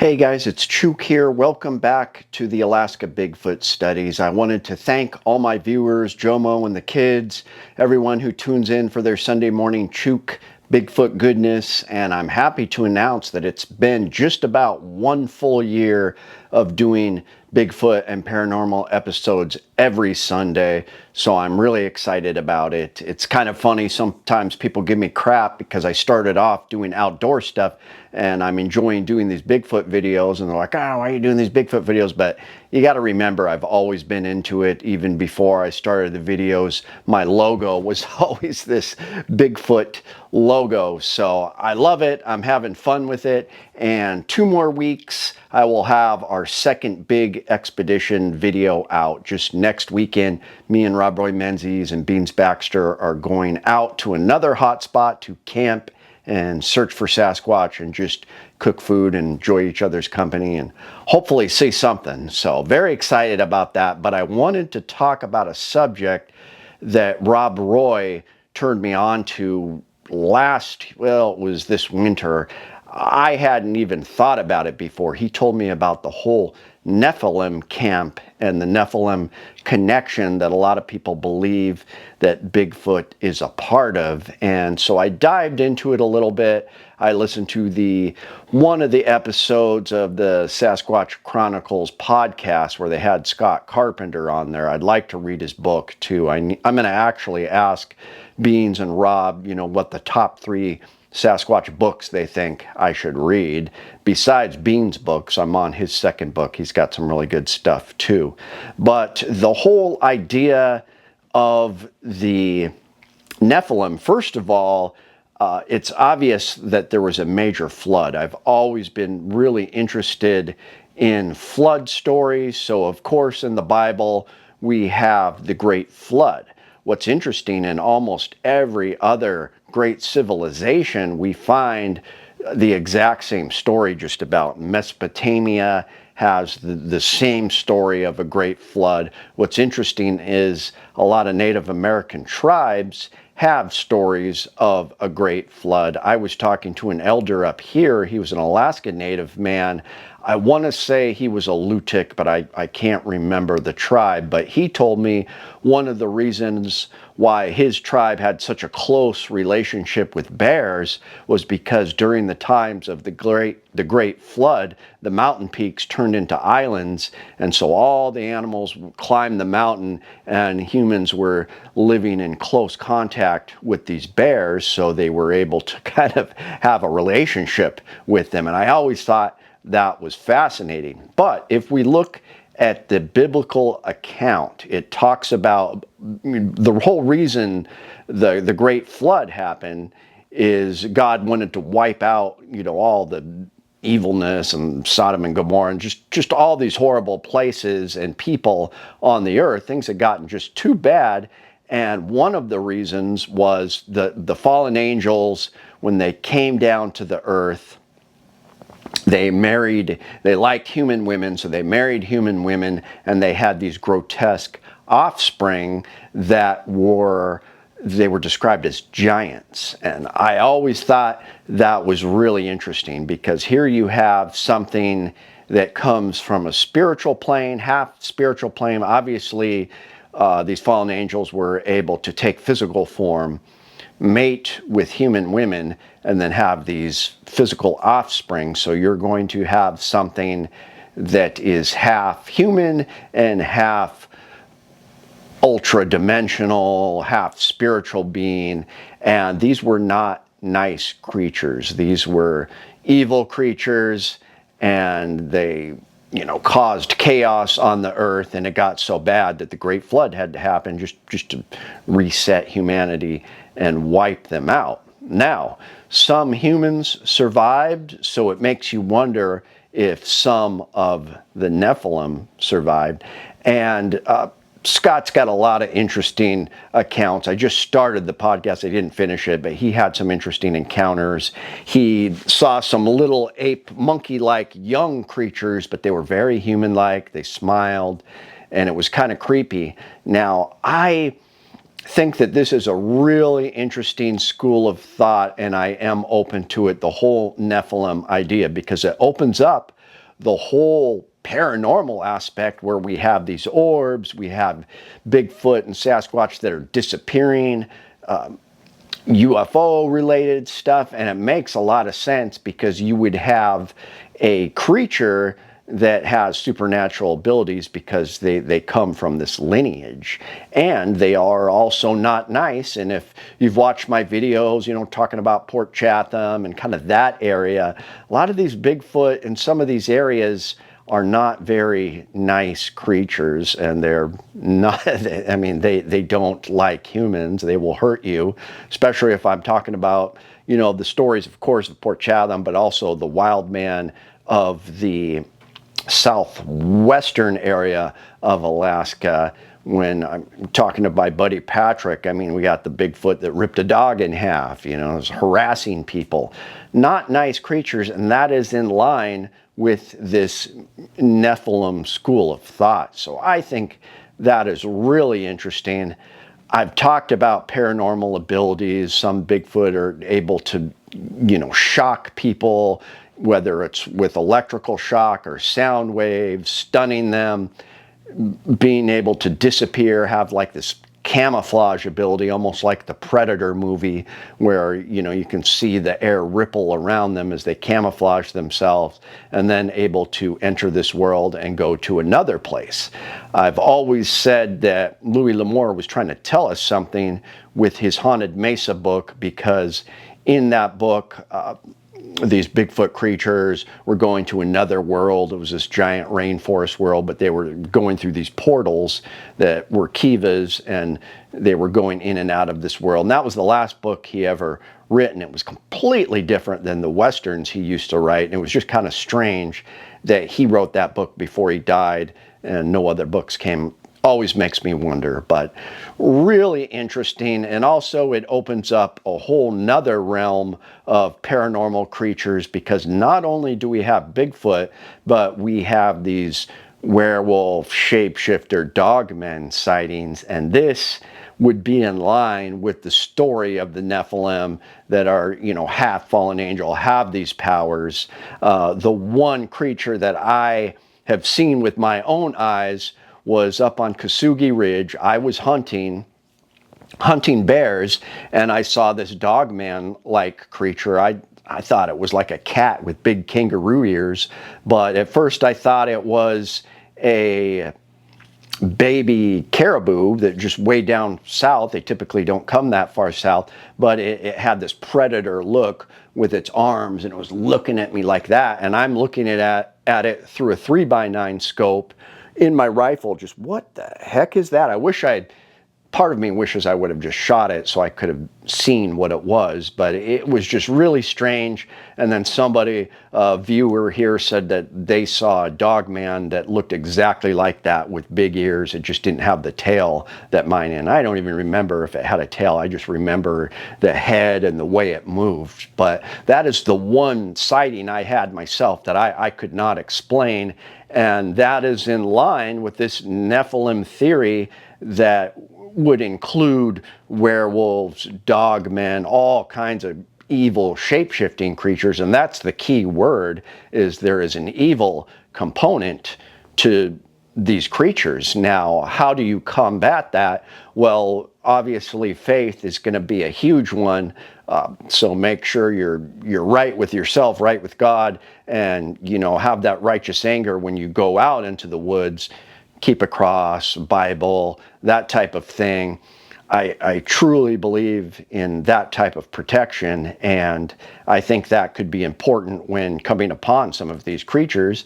Hey guys, it's Chuke here. Welcome back to the Alaska Bigfoot Studies. I wanted to thank all my viewers, Jomo and the kids, everyone who tunes in for their Sunday morning Chuke Bigfoot goodness, and I'm happy to announce that it's been just about one full year of doing Bigfoot and paranormal episodes every Sunday, so I'm really excited about it. It's kind of funny, sometimes people give me crap because I started off doing outdoor stuff and I'm enjoying doing these Bigfoot videos, and they're like, oh, why are you doing these Bigfoot videos? But you got to remember, I've always been into it. Even before I started the videos, my logo was always this Bigfoot logo. So I love it. I'm having fun with it. And 2 more weeks, I will have our second big expedition video out. Just next weekend, me and Rob Roy Menzies and Beans Baxter are going out to another hot spot to camp and search for Sasquatch and just cook food and enjoy each other's company and hopefully see something. So very excited about that. But I wanted to talk about a subject that Rob Roy turned me on to it was this winter. I hadn't even thought about it before. He told me about the whole Nephilim camp and the Nephilim connection that a lot of people believe that Bigfoot is a part of. And so I dived into it a little bit. I listened to one of the episodes of the Sasquatch Chronicles podcast where they had Scott Carpenter on there. I'd like to read his book too. I'm going to actually ask Beans and Rob, what the top 3 Sasquatch books they think I should read. Besides Bean's books, I'm on his second book. He's got some really good stuff too. But the whole idea of the Nephilim, first of all, it's obvious that there was a major flood. I've always been really interested in flood stories. So of course in the Bible we have the Great Flood. What's interesting, in almost every other great civilization, we find the exact same story just about. Mesopotamia has the same story of a great flood. What's interesting is a lot of Native American tribes have stories of a great flood. I was talking to an elder up here. He was an Alaska Native man. I want to say he was a Lutic, but I can't remember the tribe. But he told me one of the reasons why his tribe had such a close relationship with bears was because during the times of the Great Flood, the mountain peaks turned into islands, and so all the animals climbed the mountain, and humans were living in close contact with these bears, so they were able to kind of have a relationship with them. And I always thought that was fascinating. But if we look at the biblical account, it talks about the whole reason the Great Flood happened is God wanted to wipe out, all the evilness and Sodom and Gomorrah and just all these horrible places and people on the earth. Things had gotten just too bad. And one of the reasons was the fallen angels, when they came down to the earth, they liked human women, so they married human women, and they had these grotesque offspring that were described as giants. And I always thought that was really interesting, because here you have something that comes from a spiritual plane, half spiritual plane. Obviously, these fallen angels were able to take physical form, mate with human women, and then have these physical offspring. So you're going to have something that is half human and half ultra-dimensional, half spiritual being. And these were not nice creatures. These were evil creatures, and they caused chaos on the earth, and it got so bad that the Great Flood had to happen just to reset humanity and wipe them out. Now, some humans survived, so it makes you wonder if some of the Nephilim survived. And Scott's got a lot of interesting accounts. I just started the podcast. I didn't finish it, but he had some interesting encounters. He saw some little ape, monkey-like young creatures, but they were very human-like. They smiled, and it was kind of creepy. Now, I think that this is a really interesting school of thought, and I am open to it, the whole Nephilim idea, because it opens up the whole paranormal aspect where we have these orbs, we have Bigfoot and Sasquatch that are disappearing, UFO related stuff, and it makes a lot of sense because you would have a creature that has supernatural abilities because they come from this lineage, and they are also not nice. And if you've watched my videos, you know, talking about Port Chatham and kind of that area, a lot of these Bigfoot in some of these areas are not very nice creatures, and they're not, I mean, they don't like humans. They will hurt you, especially if I'm talking about, you know, the stories, of course, of Port Chatham, but also the wild man of the southwestern area of Alaska. When I'm talking to my buddy Patrick, I mean, we got the Bigfoot that ripped a dog in half, you know, is harassing people. Not nice creatures, and that is in line with this Nephilim school of thought. So I think that is really interesting. I've talked about paranormal abilities. Some Bigfoot are able to, you know, shock people, whether it's with electrical shock or sound waves, stunning them, being able to disappear, have like this camouflage ability, almost like the Predator movie, where, you know, you can see the air ripple around them as they camouflage themselves, and then able to enter this world and go to another place. I've always said that Louis L'Amour was trying to tell us something with his Haunted Mesa book, because in that book, these Bigfoot creatures were going to another world. It was this giant rainforest world, but they were going through these portals that were kivas, and they were going in and out of this world. And that was the last book he ever written. It was completely different than the Westerns he used to write, and it was just kind of strange that he wrote that book before he died and no other books came. Always makes me wonder, but really interesting. And also it opens up a whole nother realm of paranormal creatures, because not only do we have Bigfoot, but we have these werewolf, shapeshifter, dogmen sightings. And this would be in line with the story of the Nephilim that are, you know, half fallen angel, have these powers. The one creature that I have seen with my own eyes was up on Kasugi Ridge. I was hunting bears, and I saw this dogman-like creature. I thought it was like a cat with big kangaroo ears, but at first I thought it was a baby caribou that just way down south. They typically don't come that far south, but it had this predator look with its arms, and it was looking at me like that, and I'm looking at it through a 3x9 scope in my rifle. Just, what the heck is that? Part of me wishes I would have just shot it so I could have seen what it was, but it was just really strange. And then somebody, a viewer here, said that they saw a dogman that looked exactly like that with big ears. It just didn't have the tail that mine in. I don't even remember if it had a tail. I just remember the head and the way it moved. But that is the one sighting I had myself that I could not explain. And that is in line with this Nephilim theory that would include werewolves, dogmen, all kinds of evil shape-shifting creatures. And that's the key word, is there is an evil component to these creatures. Now, how do you combat that? Well, obviously faith is going to be a huge one. So make sure you're right with yourself, right with God, and, you know, have that righteous anger when you go out into the woods. Keep a cross, Bible, that type of thing. I truly believe in that type of protection, and I think that could be important when coming upon some of these creatures.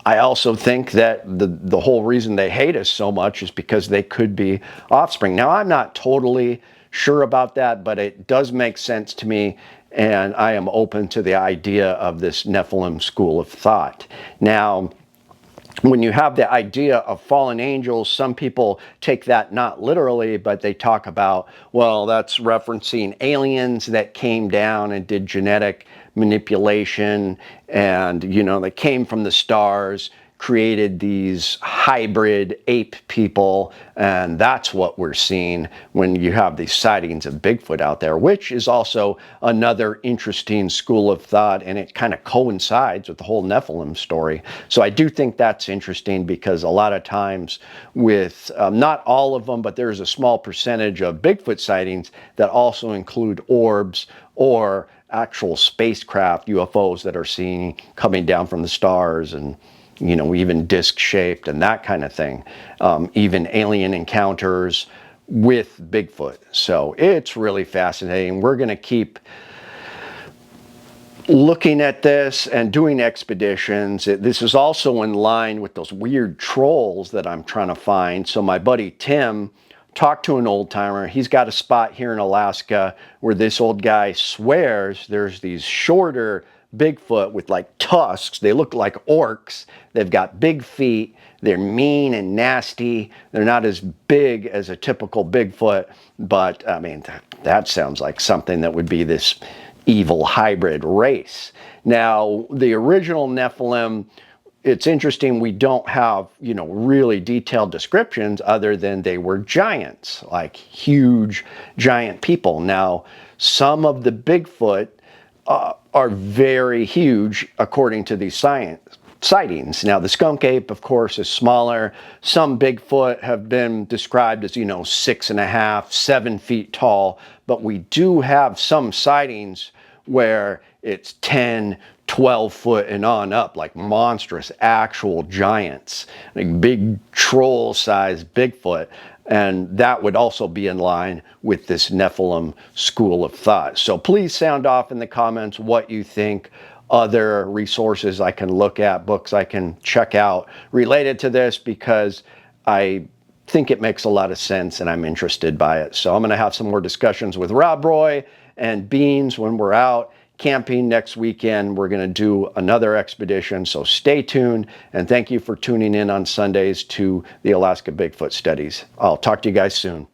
I also think that the whole reason they hate us so much is because they could be offspring. Now, I'm not totally sure about that, but it does make sense to me, and I am open to the idea of this Nephilim school of thought. Now, when you have the idea of fallen angels, some people take that not literally, but they talk about, well, that's referencing aliens that came down and did genetic manipulation, and, you know, they came from the stars, created these hybrid ape people, and that's what we're seeing when you have these sightings of Bigfoot out there, which is also another interesting school of thought, and it kind of coincides with the whole Nephilim story. So I do think that's interesting, because a lot of times with, not all of them, but there's a small percentage of Bigfoot sightings that also include orbs or actual spacecraft, UFOs that are seen coming down from the stars, and you know, even disc shaped and that kind of thing. Even alien encounters with Bigfoot. So it's really fascinating. We're going to keep looking at this and doing expeditions. This is also in line with those weird trolls that I'm trying to find. So my buddy Tim talked to an old timer. He's got a spot here in Alaska where this old guy swears there's these shorter Bigfoot with like tusks. They look like orcs. They've got big feet. They're mean and nasty. They're not as big as a typical Bigfoot, but I mean, that sounds like something that would be this evil hybrid race. Now, the original Nephilim, it's interesting, we don't have, you know, really detailed descriptions other than they were giants, like huge giant people. Now, some of the Bigfoot are very huge according to these sightings. Now, the skunk ape, of course, is smaller. Some Bigfoot have been described as, you know, 6.5, 7 feet tall, but we do have some sightings where it's 10, 12 foot and on up, like monstrous actual giants, like big troll-sized Bigfoot. And that would also be in line with this Nephilim school of thought. So please sound off in the comments what you think, other resources I can look at, books I can check out related to this, because I think it makes a lot of sense and I'm interested by it. So I'm going to have some more discussions with Rob Roy and Beans when we're out camping next weekend. We're going to do another expedition, so stay tuned, and thank you for tuning in on Sundays to the Alaska Bigfoot Studies. I'll talk to you guys soon.